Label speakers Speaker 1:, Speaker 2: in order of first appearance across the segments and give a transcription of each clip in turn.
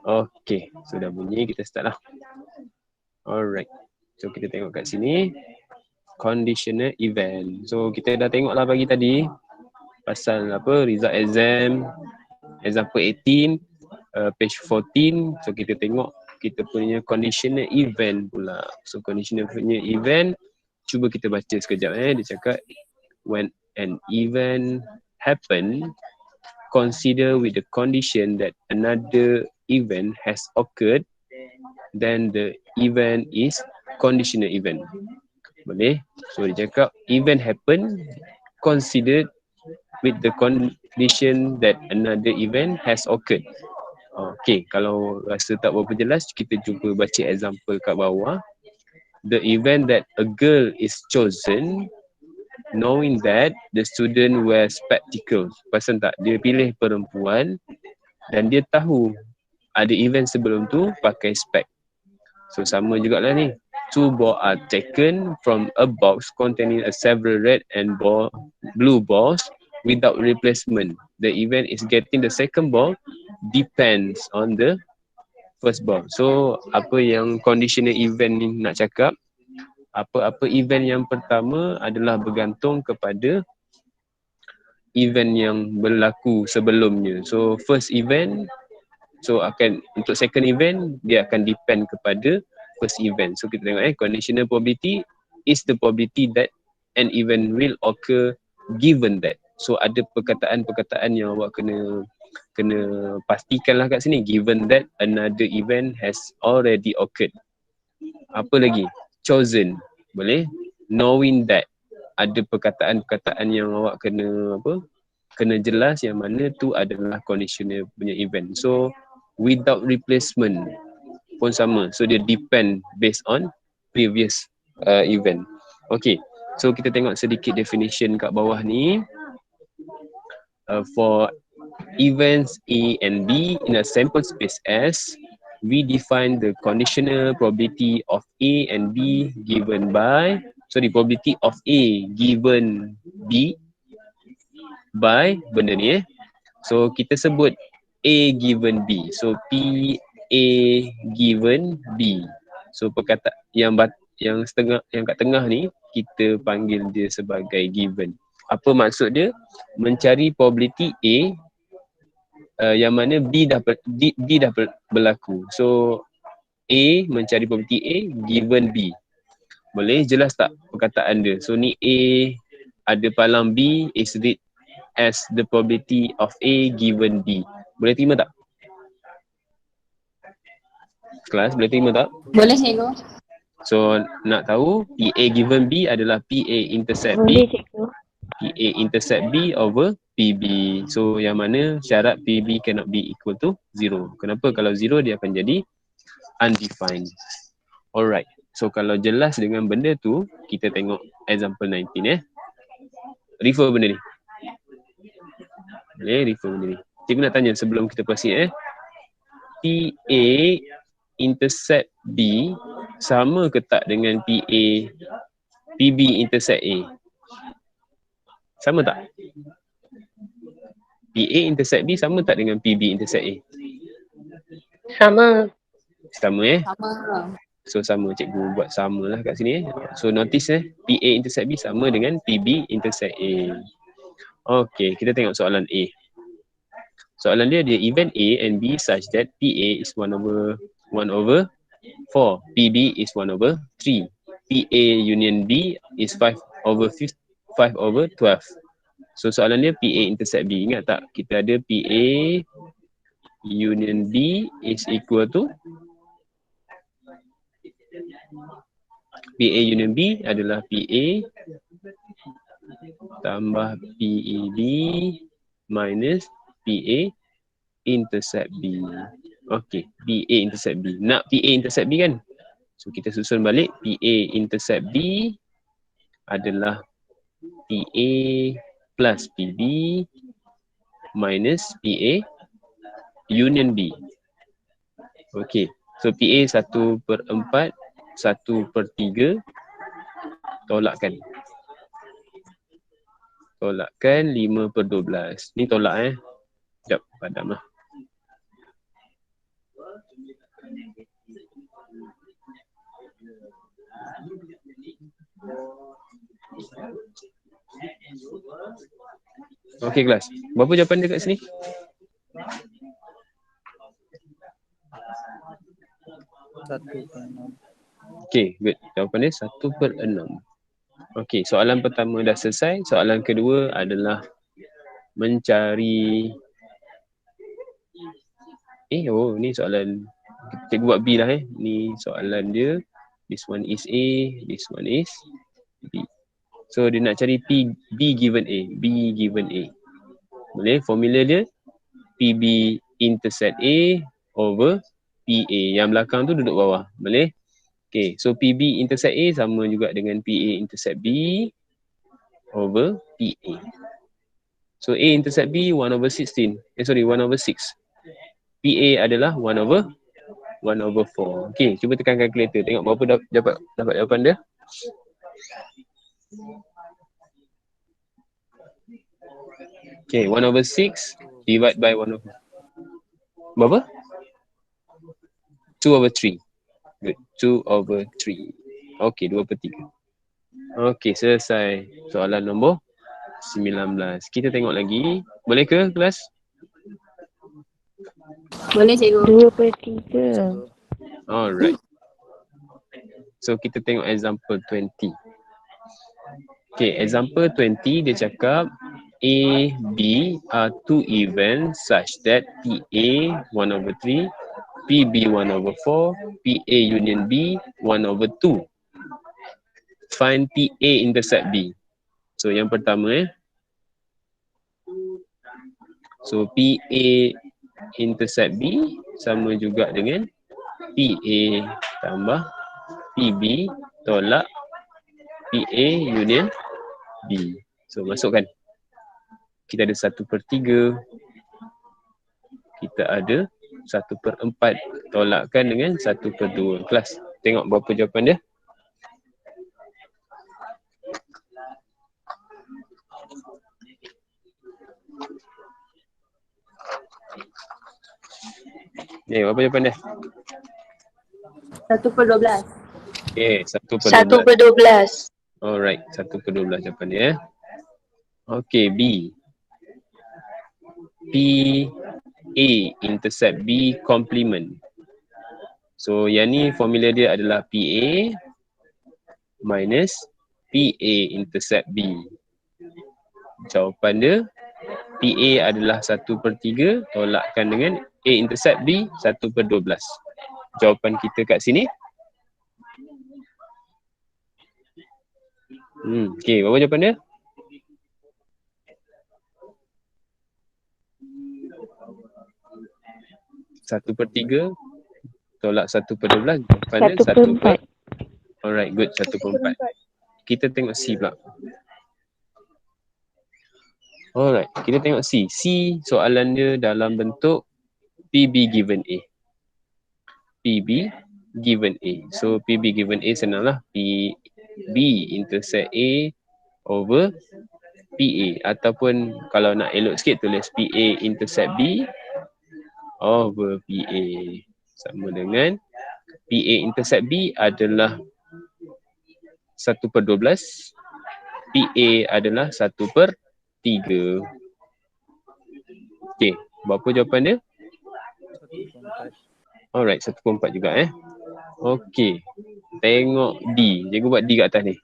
Speaker 1: Okay, sudah bunyi, kita start lah. Alright, so kita tengok kat sini conditional event. So kita dah tengok lah pagi tadi pasal apa, result exam, example 18, page 14. So kita tengok kita punya conditional event pula. So conditional punya event, cuba kita baca sekejap. Dia cakap when an event happen, consider with the condition that another event has occurred, then the event is conditional event. Boleh? So dia cakap event happen, considered with the condition that another event has occurred. Okay, kalau rasa tak berapa jelas, kita cuba baca example kat bawah. The event that a girl is chosen, knowing that the student wears spectacles. Pasal tak? Dia pilih perempuan dan dia tahu ada event sebelum tu pakai spek. So sama jugalah ni. Two balls are taken from a box containing several red and blue balls without replacement. The event is getting the second ball depends on the first ball. So apa yang conditional event ni nak cakap, apa-apa event yang pertama adalah bergantung kepada event yang berlaku sebelumnya. So first event, so akan untuk second event dia akan depend kepada first event. So kita tengok conditional probability is the probability that an event will occur given that. So ada perkataan-perkataan yang awak kena pastikanlah kat sini, given that another event has already occurred. Apa lagi? Chosen. Boleh? Knowing that. Ada perkataan-perkataan yang awak kena jelas yang mana tu adalah conditional punya event. So without replacement pun sama. So dia depend based on previous event. Okay. So kita tengok sedikit definition kat bawah ni. For events A and B in a sample space S, we define the conditional probability of A and B given by, probability of A given B by benda ni So kita sebut A given B. So P A given B. So perkataan yang setengah, yang kat tengah ni kita panggil dia sebagai given. Apa maksud dia? Mencari probability A yang mana B dah berlaku. So A mencari probability A given B. Boleh jelas tak perkataan dia? So ni A ada palang B is read as the probability of A given B. Boleh terima tak? Kelas boleh terima tak?
Speaker 2: Boleh cikgu.
Speaker 1: So nak tahu PA given B adalah PA intercept B.
Speaker 3: Boleh cikgu.
Speaker 1: PA intercept B over PB. So yang mana syarat PB cannot be equal to 0. Kenapa? Kalau 0 dia akan jadi undefined. Alright. So kalau jelas dengan benda tu, kita tengok example 19 Refer benda ni. Boleh refer benda ni. Cikgu nak tanya sebelum kita proceed PA intercept B sama ke tak dengan PB intercept A? Sama tak? PA intercept B sama tak dengan PB intercept A?
Speaker 3: Sama.
Speaker 1: Sama
Speaker 2: Sama.
Speaker 1: So sama, cikgu buat sama lah kat sini So notice PA intercept B sama dengan PB intercept A. Okay, kita tengok soalan A. Soalan dia event A and B such that PA is 1 over 4, PB is 1 over 3, PA union B is 5 over 12. So soalan dia PA intercept B. Ingat tak? Kita ada PA union B is equal to PA union B adalah PA tambah PEB minus PA intercept B. Okay, PA intercept B. Nak PA intercept B kan? So kita susun balik. PA intercept B adalah PA plus PB minus PA union B. Okay, so PA 1/4, 1/3 tolakkan. Tolakkan 5/12. Ni tolak Sekejap, padam lah. Okey kelas. Berapa jawapan dia kat sini? Okey, good. Jawapan dia 1/6. Okey, soalan pertama dah selesai. Soalan kedua adalah mencari ni soalan cikgu buat B lah Ni soalan dia. This one is A, this one is B. So dia nak cari B given A. B given A. Boleh? Formula dia PB intercept A over PA. Yang belakang tu duduk bawah. Boleh? Okay, so PB intercept A sama juga dengan PA intercept B over PA. So A intercept B 1/16. 1/6. PA adalah 1/4. Okay, cuba tekan calculator. Tengok berapa dapat jawapan dia. Okay, 1/6 divide by 1/4. Berapa? 2/3. Good. 2/3. Okay, 2/3. Okay, selesai. Soalan nombor 19. Kita tengok lagi. Boleh ke kelas?
Speaker 2: Boleh cikgu.
Speaker 3: 2/3.
Speaker 1: Alright. So kita tengok example 20. Okay, example 20 dia cakap A, B are two events such that PA 1/3, PB 1/4, PA union B 1/2. Find PA intercept B. So yang pertama So PA intercept B sama juga dengan PA tambah PB tolak PA union B. So masukkan. Kita ada 1/3. Kita ada 1/4. Tolakkan dengan 1/2. Kelas, tengok berapa jawapan dia. Berapa jawapan dia?
Speaker 2: 1/12.
Speaker 1: Okay, 1/12.
Speaker 3: 1/12.
Speaker 1: Alright, 1/12 jawapan dia. Okay, B. PA intercept B complement. So yang ni formula dia adalah PA minus PA intercept B. Jawapan dia PA adalah 1/3 tolakkan dengan A intercept B 1/12. Jawapan kita kat sini. Okay, berapa jawapan dia? 1/3 tolak 1/12. Jawapan dia
Speaker 3: 1/4.
Speaker 1: Alright, good. 1/4. Kita tengok C pula. Alright, kita tengok C. C soalan dia dalam bentuk PB given A. PB given A. So PB given A senanglah. PB intercept A over PA. Ataupun kalau nak elok sikit tulis PA intercept B over PA. Sama dengan PA intercept B adalah 1/12. PA adalah 1/3. Okay, berapa jawapan dia? 1/4. Alright, 1/4 juga Okay, tengok D. Cikgu buat D kat atas ni.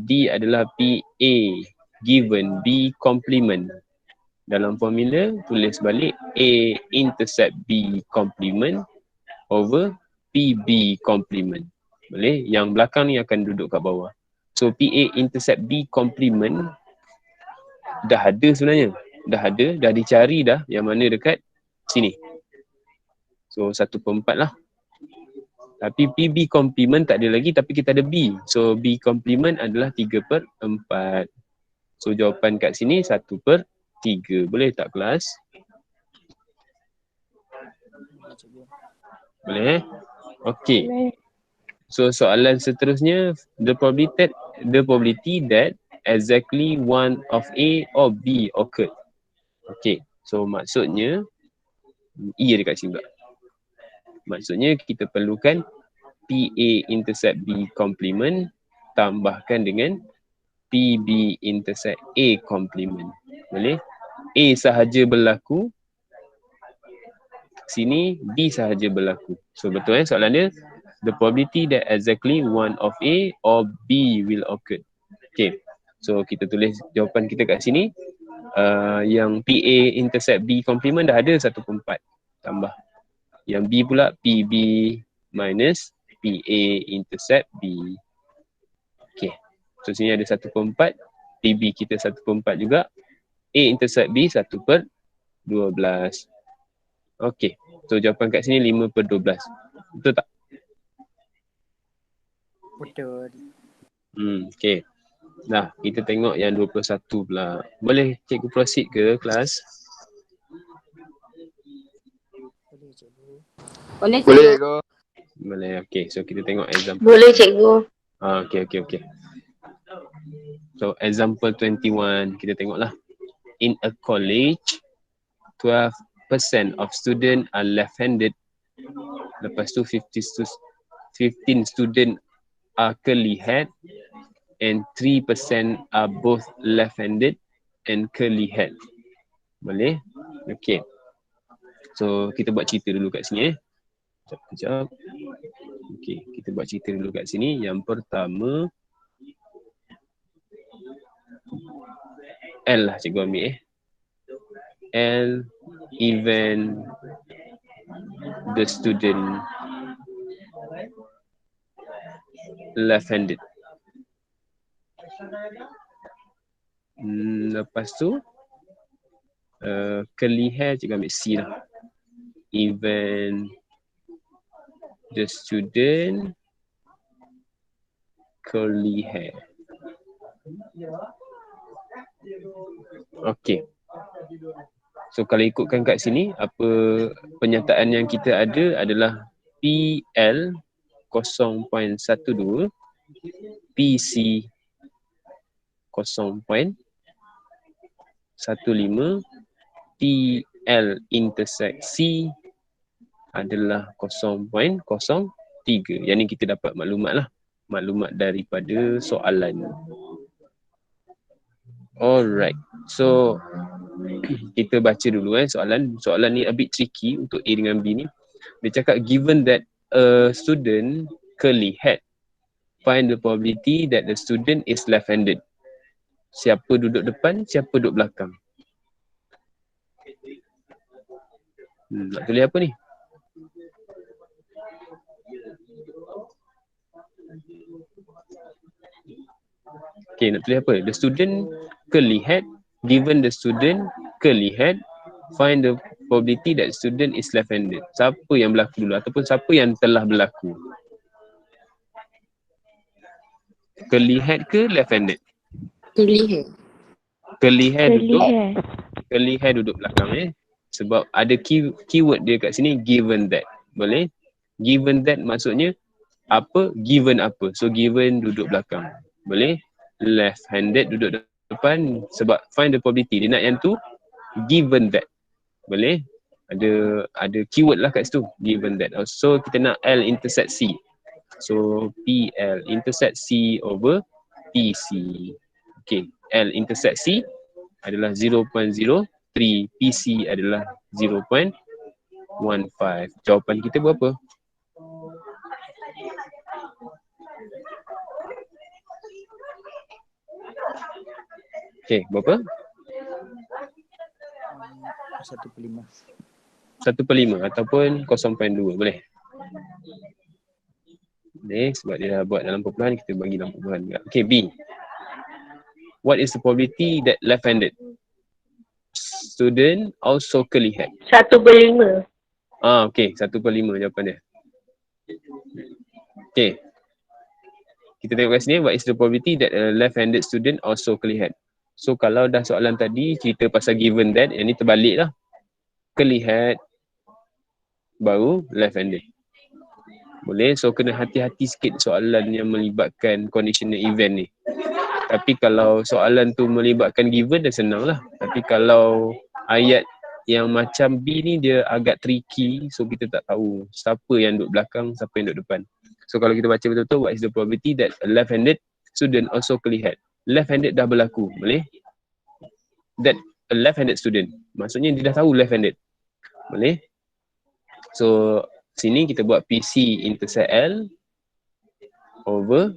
Speaker 1: D adalah PA given B complement. Dalam formula tulis balik A intercept B complement over PB complement. Boleh? Yang belakang ni akan duduk kat bawah. So PA intercept B complement dah ada sebenarnya. Dah dicari dah yang mana dekat sini. So 1/4 lah. Tapi PB complement tak ada lagi tapi kita ada B. So B complement adalah 3/4. So jawapan kat sini 1/3. Boleh tak kelas? Boleh? Okey. So soalan seterusnya, the probability that exactly one of A or B occurred. Okay, so maksudnya E dekat sini pula. Maksudnya kita perlukan PA intercept B complement tambahkan dengan PB intercept A complement. Boleh? A sahaja berlaku, sini B sahaja berlaku. So betul soalan dia, the probability that exactly one of A or B will occur. Okay, so kita tulis jawapan kita kat sini. Yang PA intercept B complement dah ada 1/4 tambah. Yang B pula PB minus PA intercept B. Okay, so sini ada 1/4, PB kita 1/4 juga, A intercept B 1/12. Okay, so jawapan kat sini 5/12. Betul tak?
Speaker 2: Betul.
Speaker 1: Okay. Dah, kita tengok yang 21 pula. Boleh cikgu proceed ke kelas?
Speaker 2: Boleh cikgu.
Speaker 3: Boleh
Speaker 4: Boleh ke?
Speaker 1: Boleh, okay. So kita tengok example.
Speaker 3: Boleh cikgu.
Speaker 1: Okay. So example 21, kita tengoklah. In a college, 12% of student are left-handed. Lepas tu 15 student are curly-head and 3% are both left-handed and curly-head. Boleh? Okay. So kita buat cerita dulu kat sini. Sekejap. Okay, kita buat cerita dulu kat sini. Yang pertama, L lah cikgu ambil L, event the student left-handed. Lepas tu curly hair cikgu ambil C lah. Event the student curly hair. Okay. So kalau ikutkan kat sini, apa pernyataan yang kita ada adalah PL 0.12, PC 0.15, PL intersect C adalah 0.03. Yang ni kita dapat maklumat lah. Maklumat daripada soalan. Alright. So kita baca dulu soalan. Soalan ni a bit tricky untuk A dengan B ni. Dia cakap given that a student curly head, find the probability that the student is left-handed. Siapa duduk depan, siapa duduk belakang. Nak tulis apa ni? Okay, nak tulis apa? The student curly head, given the student curly head, find the probability that student is left-handed. Siapa yang berlaku dulu ataupun siapa yang telah berlaku? Curly head ke left-handed?
Speaker 3: Curly hair.
Speaker 1: Curly hair duduk.
Speaker 3: hair.
Speaker 1: Curly hair duduk belakang Sebab ada keyword dia kat sini, given that. Boleh? Given that maksudnya apa? Given apa? So given duduk belakang. Boleh? Left-handed duduk depan. Sebab find the probability. Dia nak yang tu, given that. Boleh? Ada keyword lah kat situ. Given that. So kita nak L intersect C. So PL intersect C over PC. Okay. L intersect C adalah 0.03. PC adalah 0.15. Jawapan kita berapa? Okay, berapa?
Speaker 2: 1/5.
Speaker 1: 1/5 ataupun 0.2, boleh? Boleh, sebab dia dah buat dalam perpuluhan, kita bagi dalam perpuluhan juga. Okay, B. What is the probability that left-handed student also curly head?
Speaker 3: 1/5.
Speaker 1: Okay, 1/5 jawapan dia. Okay. Kita tengok kat sini, what is the probability that a left-handed student also curly head? So kalau dah soalan tadi cerita pasal given that, yang ni terbalik lah. Curly head baru left-handed. Boleh, so kena hati-hati sikit soalan yang melibatkan conditional event ni. Tapi kalau soalan tu melibatkan given dah senang lah. Tapi kalau ayat yang macam B ni dia agak tricky, so kita tak tahu siapa yang duduk belakang, siapa yang duduk depan. So kalau kita baca betul-betul, what is the probability that a left-handed student also curly head? Left-handed dah berlaku, boleh? That a left-handed student, maksudnya dia dah tahu left-handed, boleh? So sini kita buat PC intersect L over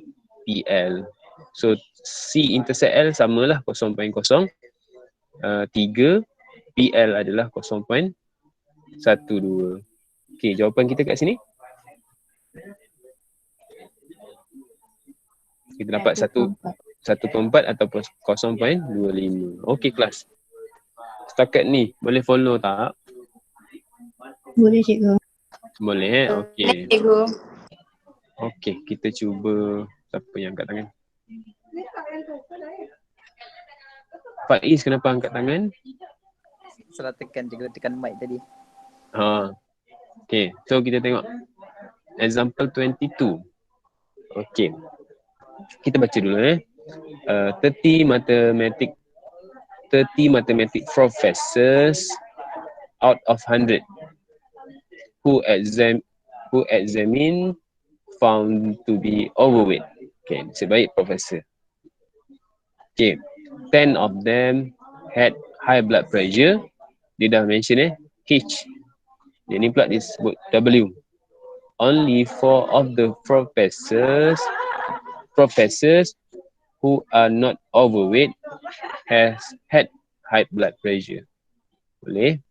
Speaker 1: PL. So C intersect L samalah 0.03, PL adalah 0.12. Okey, jawapan kita kat sini kita dapat 1.4 ataupun 0.25. Okey kelas. Setakat ni boleh follow tak?
Speaker 3: Boleh cikgu.
Speaker 1: Boleh okey.
Speaker 3: Cikgu.
Speaker 1: Okey, kita cuba siapa yang angkat tangan? Faiz kenapa angkat tangan?
Speaker 2: Salah tekan mic tadi.
Speaker 1: Okay, so kita tengok example 22. Okay, kita baca dulu 30 mathematic professors out of 100 who examine found to be overweight. Okay, sebaik professor. Okay, 10 of them had high blood pressure. Dia dah mention H. Dia ni pula disebut W. Only 4 of the professors who are not overweight has had high blood pressure. Boleh?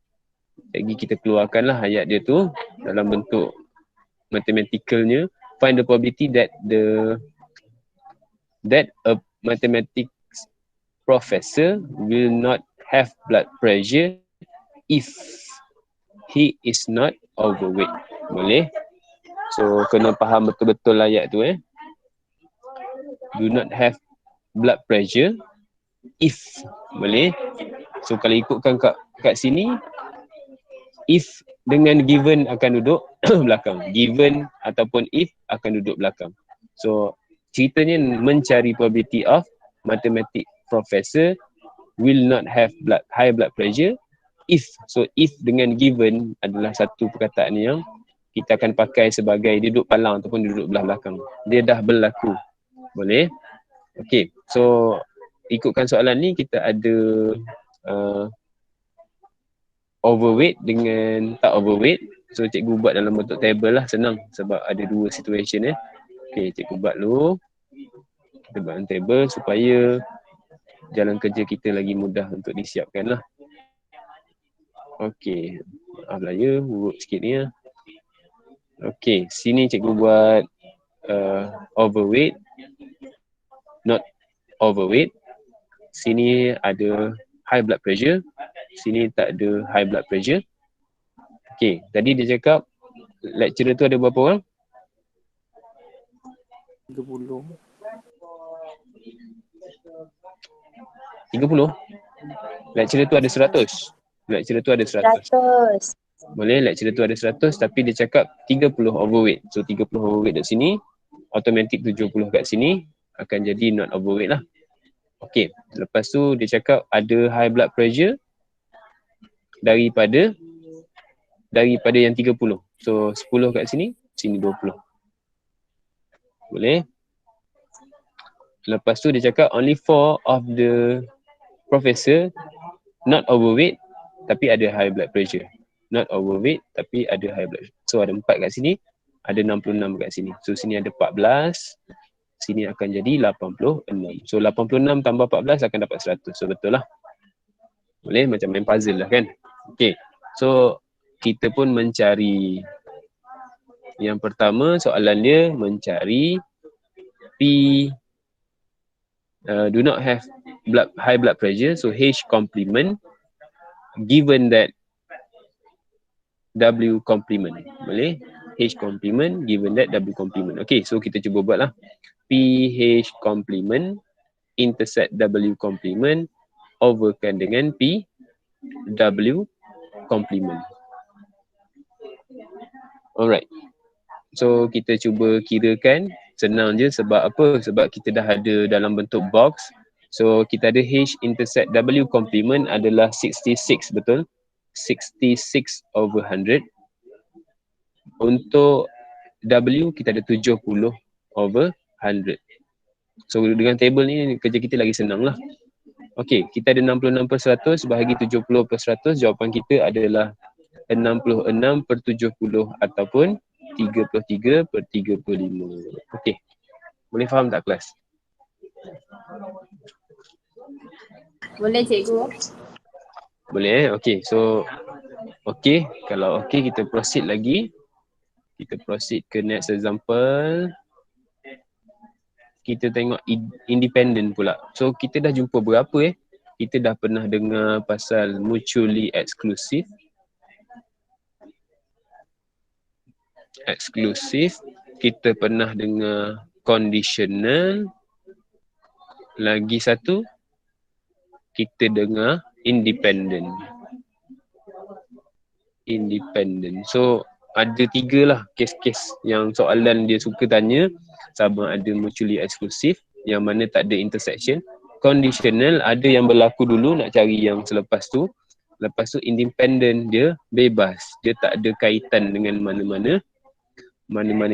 Speaker 1: Lagi kita keluarkanlah ayat dia tu dalam bentuk mathematicalnya. Find the probability that a mathematics professor will not have blood pressure if he is not overweight. Boleh? So kena faham betul-betul ayat tu Do not have blood pressure if. Boleh? So kalau ikutkan kat sini, if dengan given akan duduk belakang. Given ataupun if akan duduk belakang. So ceritanya mencari probability of mathematics professor will not have high blood pressure if. So if dengan given adalah satu perkataan yang kita akan pakai sebagai dia duduk palang ataupun dia duduk belah belakang. Dia dah berlaku. Boleh? Okay, so ikutkan soalan ni kita ada overweight dengan tak overweight. So cikgu buat dalam bentuk table lah, senang sebab ada dua situation Okay, cikgu buat dulu. Kita buat dalam table supaya jalan kerja kita lagi mudah untuk disiapkan lah. Okay, maaf lah ya, buruk sikit ni Okay, sini cikgu buat overweight, not overweight. Sini ada high blood pressure, sini tak ada high blood pressure. Okay, tadi dia cakap lecturer tu ada berapa orang?
Speaker 2: 30.
Speaker 1: 30? Lecturer tu ada 100. Lecturer tu ada 100. Boleh, lecturer tu ada 100 tapi dia cakap 30 overweight. So 30 overweight kat sini, automatic 70 kat sini akan jadi not overweight lah. Okay, lepas tu dia cakap ada high blood pressure daripada yang 30. So 10 kat sini, sini 20. Boleh? Lepas tu dia cakap only 4 of the professor not overweight tapi ada high blood pressure. Not overweight tapi ada high blood pressure. So ada 4 kat sini, ada 66 kat sini. So sini ada 14, sini akan jadi 86. So 86 tambah 14 akan dapat 100. So betul lah. Boleh? Macam main puzzle lah kan? Okay. So kita pun mencari. Yang pertama soalan dia mencari P do not have high blood pressure. So H complement given that W complement. Boleh? H complement given that W complement. Okay, so kita cuba buat lah. PH complement intersect W complement overkan dengan P W complement. Alright. So kita cuba kirakan. Senang je sebab apa? Sebab kita dah ada dalam bentuk box. So kita ada H intersect W complement adalah 66, betul? 66 over 100. Untuk W kita ada 70 over 100. So dengan table ni kerja kita lagi senang lah. Okey, kita ada 66/100 bahagi 70/100. Jawapan kita adalah 66/70 ataupun 33/35. Okey, boleh faham tak kelas?
Speaker 4: Boleh cikgu.
Speaker 1: Boleh okey. So okey, kalau okey kita proceed lagi. Kita proceed ke next example. Kita tengok independent pula. So kita dah jumpa berapa Kita dah pernah dengar pasal mutually exclusive. Kita pernah dengar conditional. Lagi satu kita dengar independent. So ada 3 lah kes-kes yang soalan dia suka tanya. Sama ada mutually exclusive yang mana tak ada intersection. Conditional ada yang berlaku dulu, nak cari yang selepas tu. Lepas tu independent dia bebas. Dia tak ada kaitan dengan mana-mana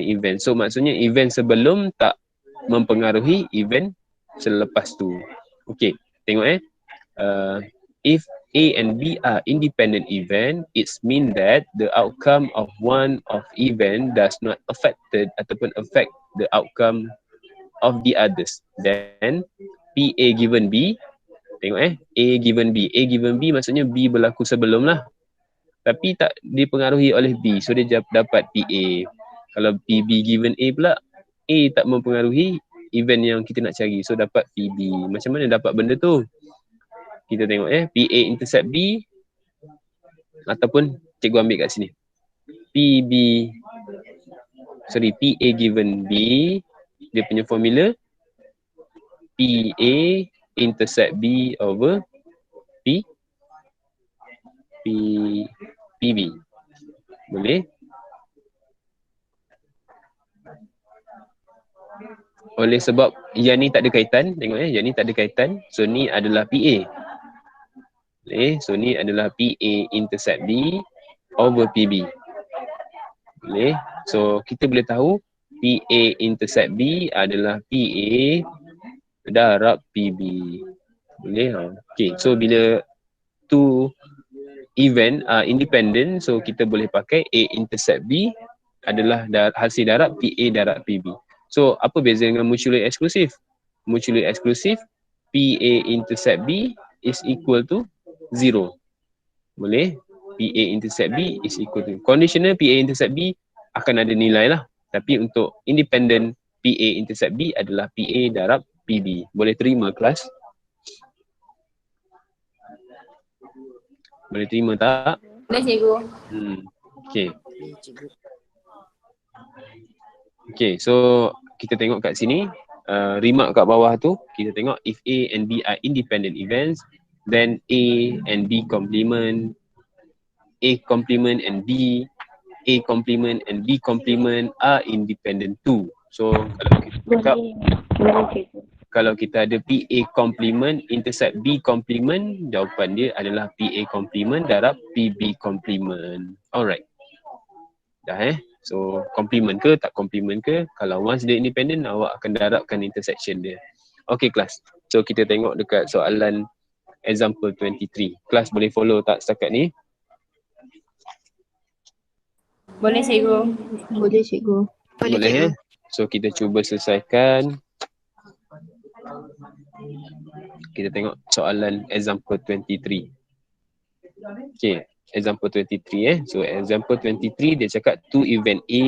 Speaker 1: event. So maksudnya event sebelum tak mempengaruhi event selepas tu. Okey, tengok if A and B are independent event, it means that the outcome of one of event does not affect the outcome of the others. Then PA given B, tengok A given B. A given B maksudnya B berlaku sebelum lah. Tapi tak dipengaruhi oleh B, so dia dapat PA. Kalau PB given A pula, A tak mempengaruhi event yang kita nak cari, so dapat PB. Macam mana dapat benda tu? Kita tengok PA intercept B ataupun cikgu ambil kat sini. PA given B, dia punya formula PA intercept B over PB. Boleh? Oleh sebab yang ni tak ada kaitan, tengok yang ni tak ada kaitan, so ni adalah PA. Boleh? So ni adalah PA intercept B over PB. Boleh? So kita boleh tahu PA intercept B adalah PA darab PB. Boleh? Okay, so bila two event independent, so kita boleh pakai A intercept B adalah hasil darab PA darab PB. So apa beza dengan mutually exclusive? Mutually exclusive, PA intercept B is equal to 0. Boleh? PA intercept B is equal to conditional. PA intercept B akan ada nilai lah. Tapi untuk independent, PA intercept B adalah PA darab PB. Boleh terima kelas? Boleh terima tak?
Speaker 4: Boleh cikgu.
Speaker 1: Okay. Okay, so kita tengok kat sini. Remark kat bawah tu, kita tengok if A and B are independent events, then A and B complement, A complement and B, A complement and B complement are independent too. So kalau kita cakap, kalau kita ada PA complement intercept B complement, jawapan dia adalah PA complement darab PB complement. Alright. Dah So complement ke tak complement ke, kalau once dia independent, awak akan darabkan intersection dia. Okay kelas. So kita tengok dekat soalan example 23. Kelas boleh follow tak setakat ni?
Speaker 4: Boleh cikgu.
Speaker 3: Boleh cikgu.
Speaker 1: Boleh So kita cuba selesaikan. Kita tengok soalan example 23. Okay, example 23 So example 23 dia cakap two event A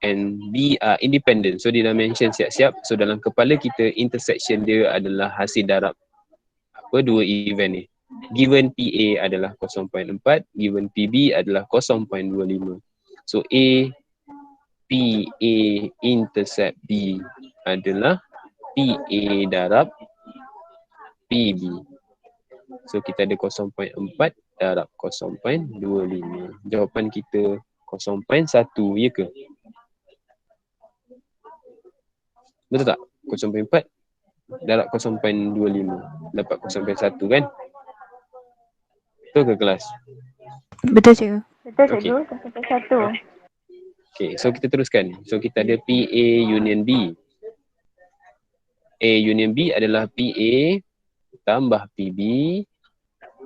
Speaker 1: and B are independent. So dia dah mention siap-siap. So dalam kepala kita intersection dia adalah hasil darab dua event ni. Given PA adalah 0.4, given PB adalah 0.25. So A PA intercept B adalah PA darab PB. So kita ada 0.4 darab 0.25. Jawapan kita 0.1, ya ke? Betul tak? 0.4 darab 0.25. Dapat 0.1 kan? Betul ke kelas?
Speaker 3: Betul cikgu.
Speaker 4: Betul
Speaker 1: Okey.
Speaker 4: cikgu. 0.1.
Speaker 1: Okay, so kita teruskan. So kita ada PA union B. A union B adalah PA tambah PB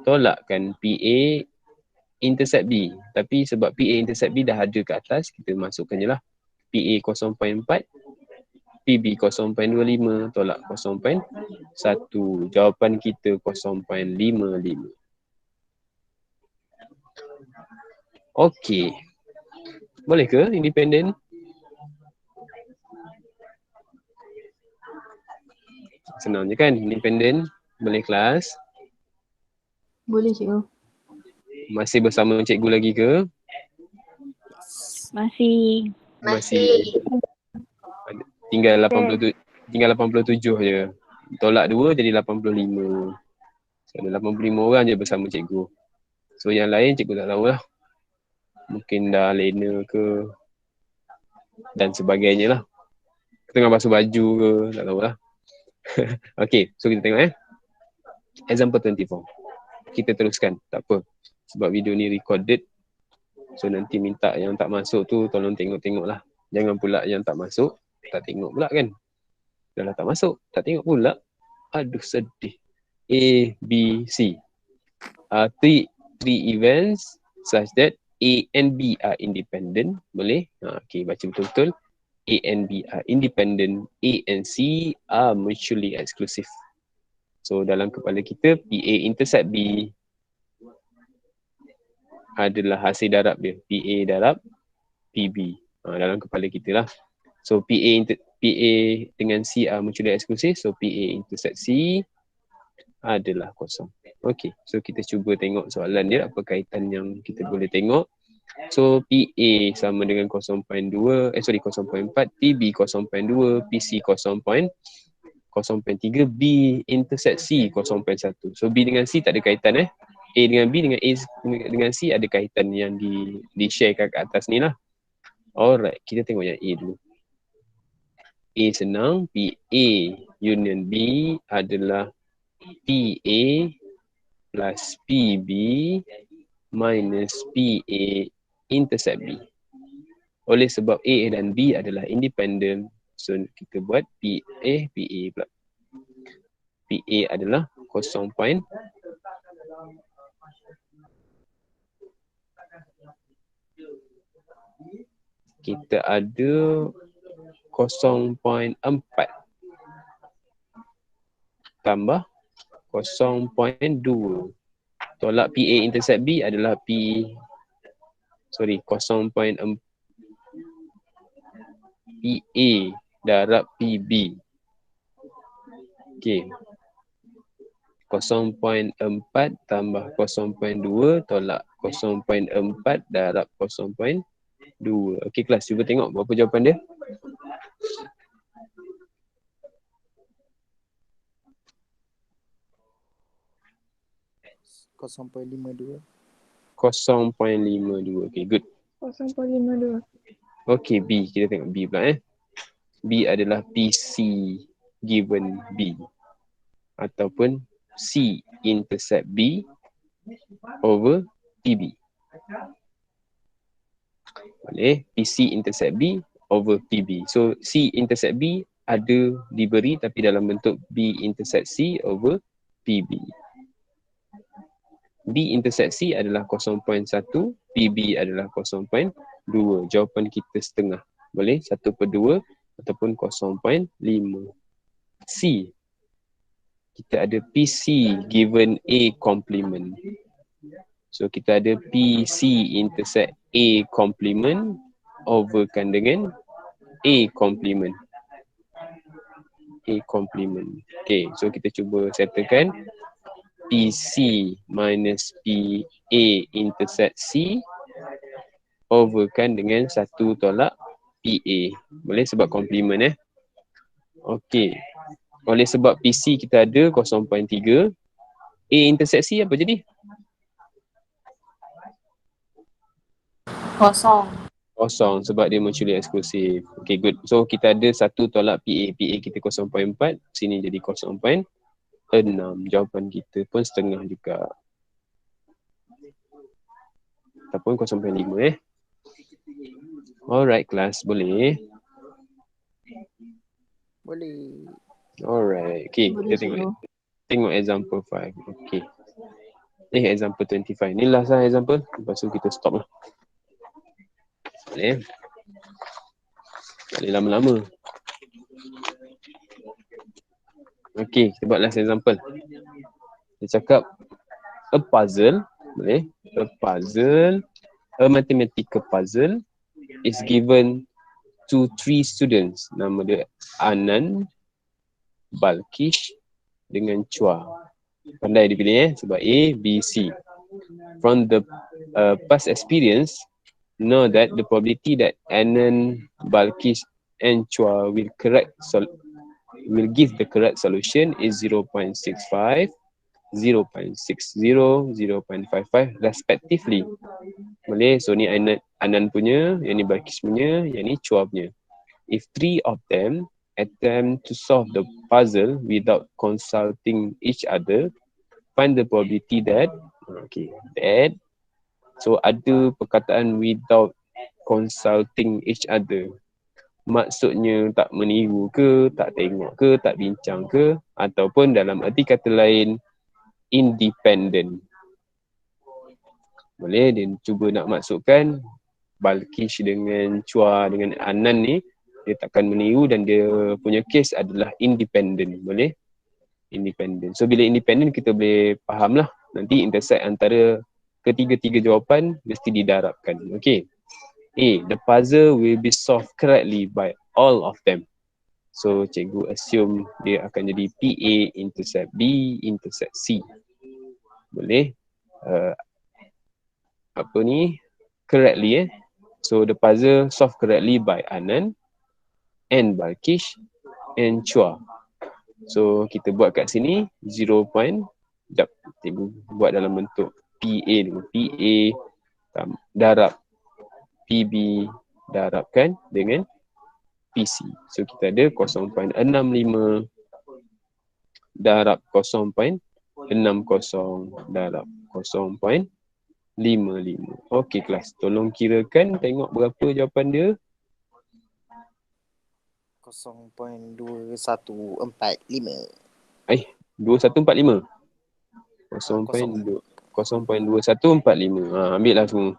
Speaker 1: tolakkan PA intercept B. Tapi sebab PA intercept B dah ada kat atas, kita masukkan je lah. PA 0.4, PB 0.25 tolak 0.1. Jawapan kita 0.55. Okey. Boleh ke independen? Senang je kan independen? Boleh kelas?
Speaker 3: Boleh cikgu.
Speaker 1: Masih bersama cikgu lagi ke?
Speaker 4: Masih.
Speaker 1: Tinggal 87 je. Tolak 2 jadi 85. So ada 85 orang je bersama cikgu. So yang lain cikgu tak tahulah. Mungkin dah lena ke dan sebagainya lah. Tengah basuh baju ke, tak tahulah. Okay, so kita tengok Example 24. Kita teruskan, tak apa. Sebab video ni recorded. So nanti minta yang tak masuk tu tolong tengok-tengok lah. Jangan pula yang tak masuk, tak tengok pula kan. Dah lah tak masuk, tak tengok pula. Aduh sedih. A, B, C. Three events such that A and B are independent. Boleh? Okay, baca betul-betul. A and B are independent. A and C are mutually exclusive. So dalam kepala kita, PA intercept B adalah hasil darab dia. PA darab PB. Dalam kepala kita lah. So PA dengan C are mutually exclusive. So PA intercept C adalah kosong. Okay, so kita cuba tengok soalan dia, apa kaitan yang kita boleh tengok. So PA sama dengan 0.4, PB 0.2, PC 0.3, B intercept C 0.1. So B dengan C tak ada kaitan A dengan B dengan A dengan C ada kaitan yang di-share kat atas ni lah. Alright, kita tengok yang A dulu. A senang, PA union B adalah PA plus PB minus PA intercept B. Oleh sebab A dan B adalah independent, so kita buat PA pula. PA adalah 0. Kita ada 0.4 tambah 0.2. Tolak PA intercept B adalah 0.4 PA darab PB. Okay. 0.4 tambah 0.2 tolak 0.4 darab 0.2. Okay kelas, cuba tengok berapa jawapan dia.
Speaker 2: .52.
Speaker 1: 0.52. Okay, good.
Speaker 3: 0.52.
Speaker 1: Okay, B. Kita tengok B pula B adalah PC given B. Ataupun C intercept B over PB. Boleh. PC intercept B over PB. So, C intercept B ada diberi tapi dalam bentuk B intercept C over PB. B intercept C adalah 0.1, PB adalah 0.2. Jawapan kita setengah. Boleh 1/2 ataupun 0.5. C. Kita ada PC given A complement. So kita ada PC intercept A complement overkan dengan A complement. A complement. Okay, so kita cuba settlekan. PC minus PA intercept C overkan dengan 1 tolak PA. Boleh sebab komplement Okey. Oleh sebab PC kita ada 0.3. A intercept C apa jadi?
Speaker 4: Kosong.
Speaker 1: Kosong sebab dia mutually eksklusif. Okay, good. So kita ada satu tolak PA. PA kita 0.4. Sini jadi 0.6. Jawapan kita pun setengah juga. Ataupun 0.5 Alright kelas, boleh?
Speaker 2: Boleh.
Speaker 1: Alright. Okay,
Speaker 3: Boleh,
Speaker 1: kita
Speaker 3: cikgu.
Speaker 1: tengok example 5. Okay. Example 25. Ni last lah example. Lepas tu kita stop lah. Boleh? Tak boleh lama-lama. Okay, kita buat last example. Dia cakap a puzzle, boleh? A mathematical puzzle is given to 3 students. Nama dia Anan, Balkish dengan Chua. Pandai dipilih sebab A, B, C. From the past experience, know that the probability that Anan, Balkish and Chua will give the correct solution is 0.65, 0.60, 0.55 respectively. Boleh? So ni Anan punya, yang ni Balkish punya, yang ni Chua punya. If 3 of them attempt to solve the puzzle without consulting each other, find the probability that so ada perkataan without consulting each other. Maksudnya tak meniru ke, tak tengok ke, tak bincang ke, ataupun dalam arti kata lain independent. Boleh dia cuba nak masukkan Balkish dengan Chua dengan Anan ni dia takkan meniru dan dia punya case adalah independent. Boleh? Independent. So bila independent kita boleh faham lah nanti intersect antara ketiga-tiga jawapan mesti didarabkan. Okay. A. The puzzle will be solved correctly by all of them. So cikgu assume dia akan jadi PA intersect B intersect C. Boleh? Apa ni? Correctly So the puzzle solved correctly by Anan and Balkish and Chua. So kita buat kat sini 0. Cikgu buat dalam bentuk PA dengan PA darab PB darabkan dengan PC. So kita ada 0.65 darab 0.60 darab 0.55. Okey kelas, tolong kirakan tengok berapa jawapan dia.
Speaker 2: 0.2145.
Speaker 1: 2145. 0.2145. Ambil lah semua.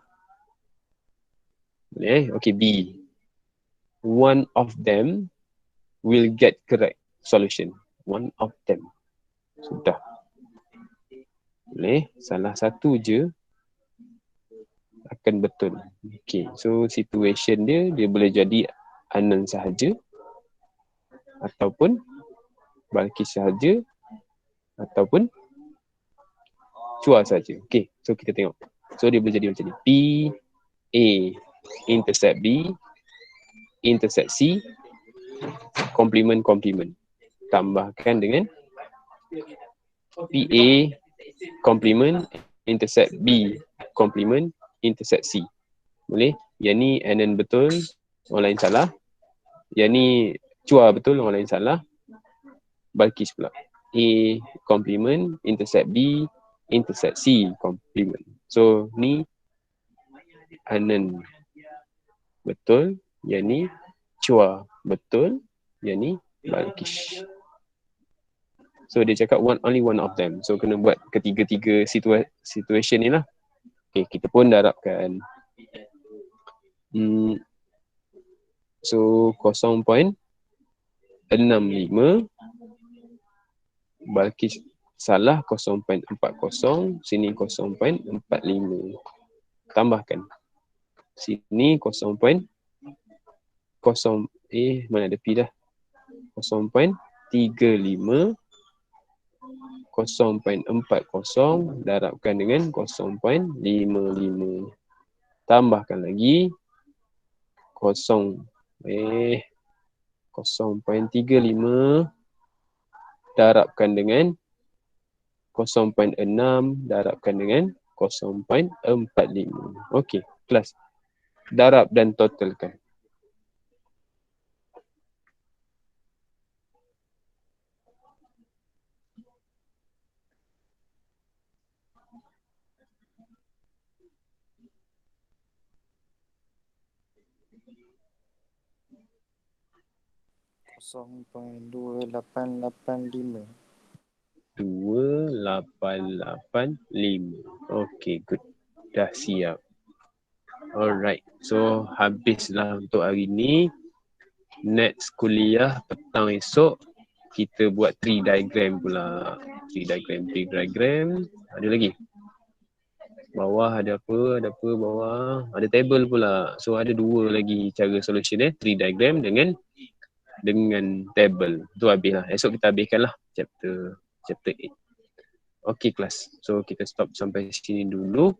Speaker 1: Boleh? Okey, B. One of them will get correct solution. One of them. Sudah. Boleh? Salah satu je akan betul. Okay, so situation dia boleh jadi Anan sahaja ataupun Balkish sahaja ataupun Chua sahaja. Okay, so kita tengok. So dia boleh jadi macam ni. P, A, intersect B, intersect C, complement. Tambahkan dengan PA, complement, intersect B, complement, intersect C. Boleh? Yang ni Anan betul, orang lain salah. Yang ni Chua betul, orang lain salah. Balkish pula. A, complement, intersect B, intersect C, complement. So ni Anan betul, yang ni Chua betul, yang ni Balkish. So dia cakap only one of them. So kena buat ketiga-tiga situation ni lah. Okay, kita pun darabkan. So 0.65 Balkish salah 0.40, sini 0.45. Tambahkan. Sini 0.0 mana ada P dah. 0.35 0.40 darabkan dengan 0.55. Tambahkan lagi 0.35 darabkan dengan 0.6 darabkan dengan 0.45. Okey, kelas. darab dan totalkan.
Speaker 2: Kosong poin 2885.
Speaker 1: 2885. Okay, good. Dah siap. Alright. So, habislah untuk hari ni. Next kuliah petang esok, kita buat tree diagram pula. Tree diagram. Ada lagi? Bawah ada apa, bawah. Ada table pula. So, ada dua lagi cara solution tree diagram dengan table. Tu habislah. Esok kita habiskan lah chapter 8. Okay kelas. So kita stop sampai sini dulu.